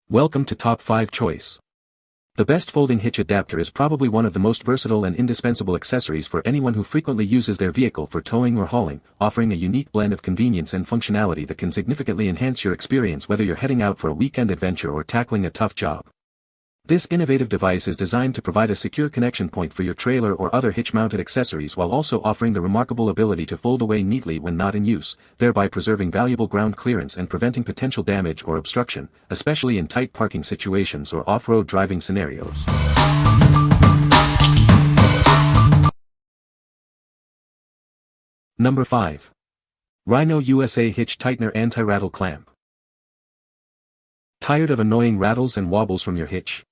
Welcome to Top 5 Choice. The best folding hitch adapter is probably one of the most versatile and indispensable accessories for anyone who frequently uses their vehicle for towing or hauling, offering a unique blend of convenience and functionality that can significantly enhance your experience whether you're heading out for a weekend adventure or tackling a tough job. This innovative device is designed to provide a secure connection point for your trailer or other hitch-mounted accessories while also offering the remarkable ability to fold away neatly when not in use, thereby preserving valuable ground clearance and preventing potential damage or obstruction, especially in tight parking situations or off-road driving scenarios. Number 5. Rhino USA Hitch Tightener Anti-Rattle Clamp. Tired of annoying rattles and wobbles from your hitch?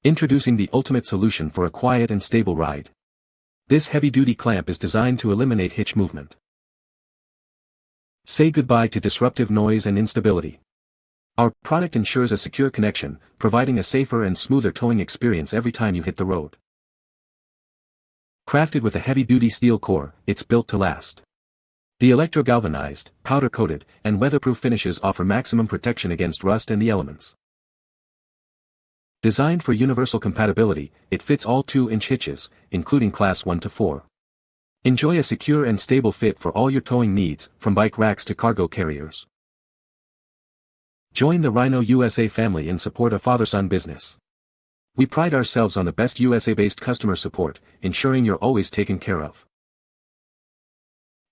Introducing the ultimate solution for a quiet and stable ride. This heavy-duty clamp is designed to eliminate hitch movement. Say goodbye to disruptive noise and instability. Our product ensures a secure connection, providing a safer and smoother towing experience every time you hit the road. Crafted with a heavy-duty steel core, it's built to last. The electro-galvanized, powder-coated, and weatherproof finishes offer maximum protection against rust and the elements. Designed for universal compatibility, it fits all 2-inch hitches, including Class 1 to 4. Enjoy a secure and stable fit for all your towing needs, from bike racks to cargo carriers. Join the Rhino USA family and support a father-son business. We pride ourselves on the best USA-based customer support, ensuring you're always taken care of.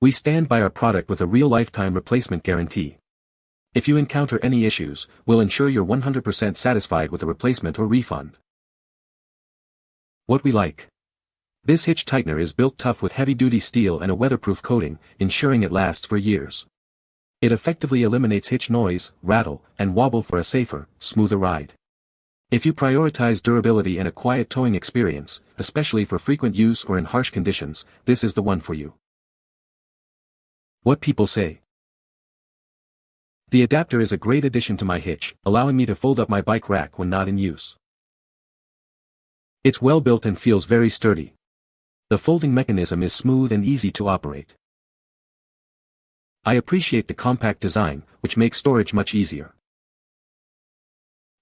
We stand by our product with a real lifetime replacement guarantee. If you encounter any issues, we'll ensure you're 100% satisfied with a replacement or refund. What we like. This hitch tightener is built tough with heavy-duty steel and a weatherproof coating, ensuring it lasts for years. It effectively eliminates hitch noise, rattle, and wobble for a safer, smoother ride. If you prioritize durability and a quiet towing experience, especially for frequent use or in harsh conditions, this is the one for you. What people say. The adapter is a great addition to my hitch, allowing me to fold up my bike rack when not in use. It's well built and feels very sturdy. The folding mechanism is smooth and easy to operate. I appreciate the compact design, which makes storage much easier.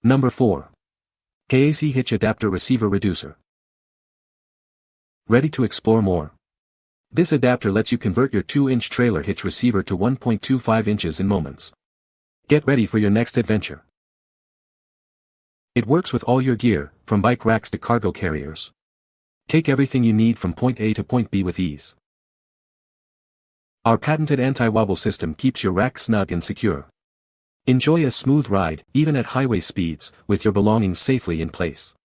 Number 4. KUAFU Hitch Adapter Receiver Reducer. Ready to explore more? This adapter lets you convert your 2-inch trailer hitch receiver to 1.25 inches in moments. Get ready for your next adventure. It works with all your gear, from bike racks to cargo carriers. Take everything you need from point A to point B with ease. Our patented anti-wobble system keeps your rack snug and secure. Enjoy a smooth ride, even at highway speeds, with your belongings safely in place.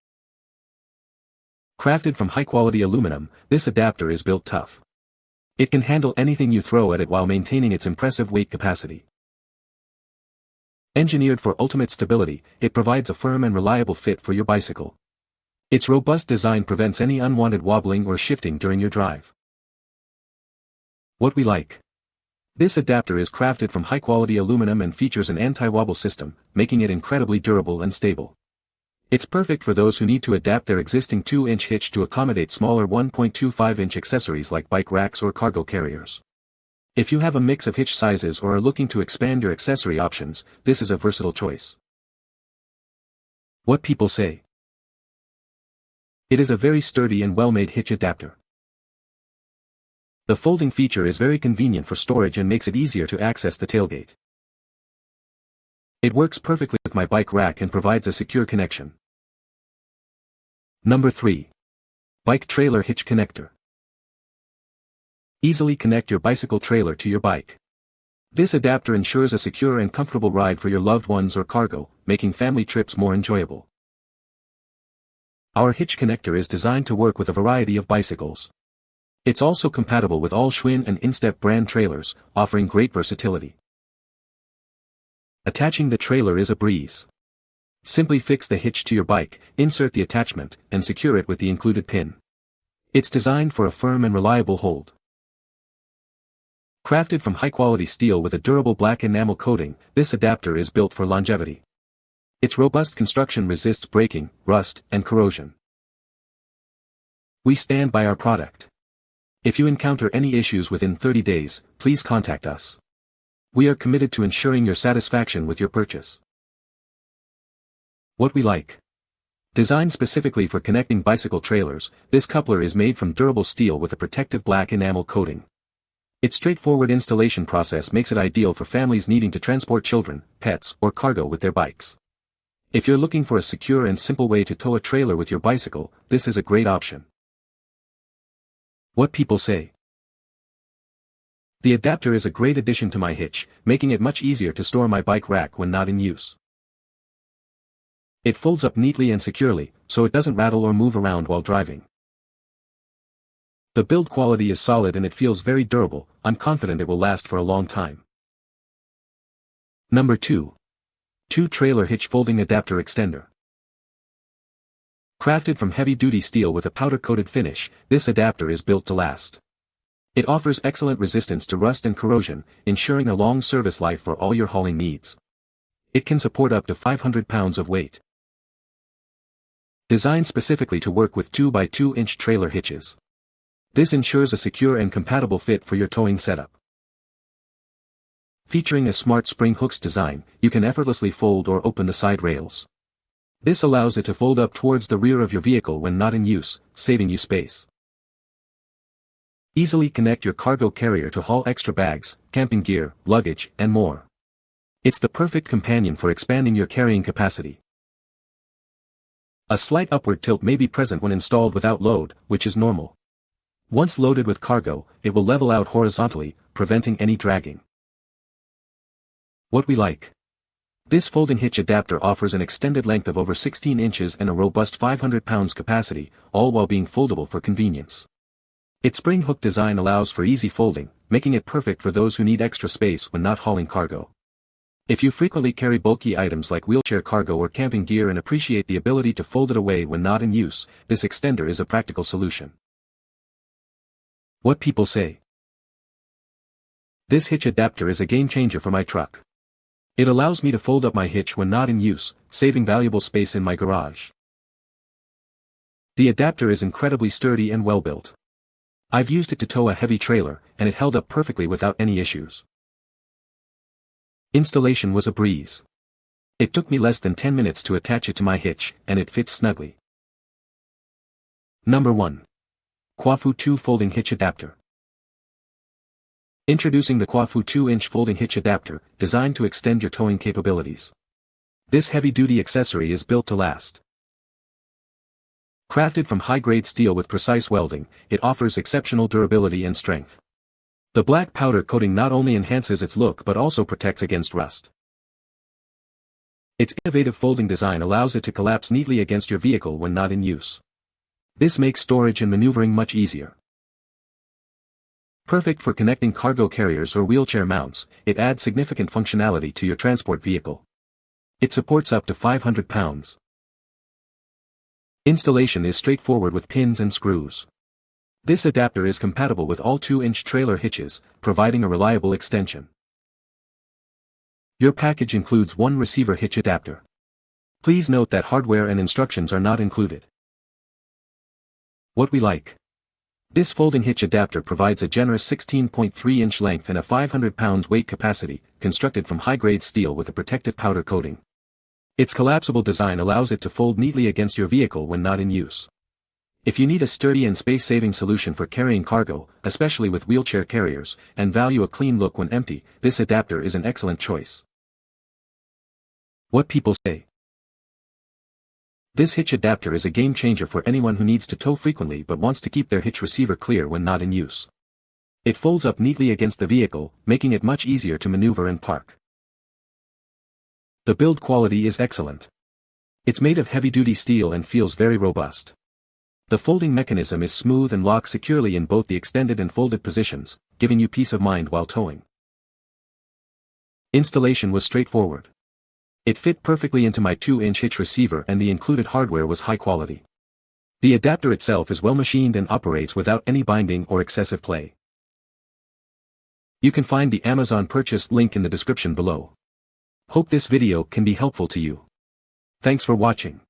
Crafted from high-quality aluminum, this adapter is built tough. It can handle anything you throw at it while maintaining its impressive weight capacity. Engineered for ultimate stability, it provides a firm and reliable fit for your bicycle. Its robust design prevents any unwanted wobbling or shifting during your drive. What we like. This adapter is crafted from high-quality aluminum and features an anti-wobble system, making it incredibly durable and stable. It's perfect for those who need to adapt their existing 2-inch hitch to accommodate smaller 1.25-inch accessories like bike racks or cargo carriers. If you have a mix of hitch sizes or are looking to expand your accessory options, this is a versatile choice. What people say. It is a very sturdy and well-made hitch adapter. The folding feature is very convenient for storage and makes it easier to access the tailgate. It works perfectly with my bike rack and provides a secure connection. Number 3. Bike Trailer Hitch Connector. Easily connect your bicycle trailer to your bike. This adapter ensures a secure and comfortable ride for your loved ones or cargo, making family trips more enjoyable. Our hitch connector is designed to work with a variety of bicycles. It's also compatible with all Schwinn and Instep brand trailers, offering great versatility. Attaching the trailer is a breeze. Simply fix the hitch to your bike, insert the attachment, and secure it with the included pin. It's designed for a firm and reliable hold. Crafted from high-quality steel with a durable black enamel coating, this adapter is built for longevity. Its robust construction resists breaking, rust, and corrosion. We stand by our product. If you encounter any issues within 30 days, please contact us. We are committed to ensuring your satisfaction with your purchase. What we like. Designed specifically for connecting bicycle trailers, this coupler is made from durable steel with a protective black enamel coating. Its straightforward installation process makes it ideal for families needing to transport children, pets, or cargo with their bikes. If you're looking for a secure and simple way to tow a trailer with your bicycle, this is a great option. What people say. The adapter is a great addition to my hitch, making it much easier to store my bike rack when not in use. It folds up neatly and securely, so it doesn't rattle or move around while driving. The build quality is solid and it feels very durable. I'm confident it will last for a long time. Number 2. 2-Trailer Hitch Folding Adapter Extender. Crafted from heavy-duty steel with a powder-coated finish, this adapter is built to last. It offers excellent resistance to rust and corrosion, ensuring a long service life for all your hauling needs. It can support up to 500 pounds of weight. Designed specifically to work with 2x2-inch trailer hitches. This ensures a secure and compatible fit for your towing setup. Featuring a smart spring hooks design, you can effortlessly fold or open the side rails. This allows it to fold up towards the rear of your vehicle when not in use, saving you space. Easily connect your cargo carrier to haul extra bags, camping gear, luggage, and more. It's the perfect companion for expanding your carrying capacity. A slight upward tilt may be present when installed without load, which is normal. Once loaded with cargo, it will level out horizontally, preventing any dragging. What we like. This folding hitch adapter offers an extended length of over 16 inches and a robust 500 pounds capacity, all while being foldable for convenience. Its spring hook design allows for easy folding, making it perfect for those who need extra space when not hauling cargo. If you frequently carry bulky items like wheelchair cargo or camping gear and appreciate the ability to fold it away when not in use, this extender is a practical solution. What people say. This hitch adapter is a game changer for my truck. It allows me to fold up my hitch when not in use, saving valuable space in my garage. The adapter is incredibly sturdy and well built. I've used it to tow a heavy trailer, and it held up perfectly without any issues. Installation was a breeze. It took me less than 10 minutes to attach it to my hitch, and it fits snugly. Number 1. KUAFU 2 Folding Hitch Adapter. Introducing the KUAFU 2-inch Folding Hitch Adapter, designed to extend your towing capabilities. This heavy-duty accessory is built to last. Crafted from high-grade steel with precise welding, it offers exceptional durability and strength. The black powder coating not only enhances its look but also protects against rust. Its innovative folding design allows it to collapse neatly against your vehicle when not in use. This makes storage and maneuvering much easier. Perfect for connecting cargo carriers or wheelchair mounts, it adds significant functionality to your transport vehicle. It supports up to 500 pounds. Installation is straightforward with pins and screws. This adapter is compatible with all 2-inch trailer hitches, providing a reliable extension. Your package includes one receiver hitch adapter. Please note that hardware and instructions are not included. What we like. This folding hitch adapter provides a generous 16.3-inch length and a 500 pounds weight capacity, constructed from high-grade steel with a protective powder coating. Its collapsible design allows it to fold neatly against your vehicle when not in use. If you need a sturdy and space-saving solution for carrying cargo, especially with wheelchair carriers, and value a clean look when empty, this adapter is an excellent choice. What people say. This hitch adapter is a game changer for anyone who needs to tow frequently but wants to keep their hitch receiver clear when not in use. It folds up neatly against the vehicle, making it much easier to maneuver and park. The build quality is excellent. It's made of heavy-duty steel and feels very robust. The folding mechanism is smooth and locks securely in both the extended and folded positions, giving you peace of mind while towing. Installation was straightforward. It fit perfectly into my 2-inch hitch receiver and the included hardware was high quality. The adapter itself is well machined and operates without any binding or excessive play. You can find the Amazon purchase link in the description below. Hope this video can be helpful to you. Thanks for watching.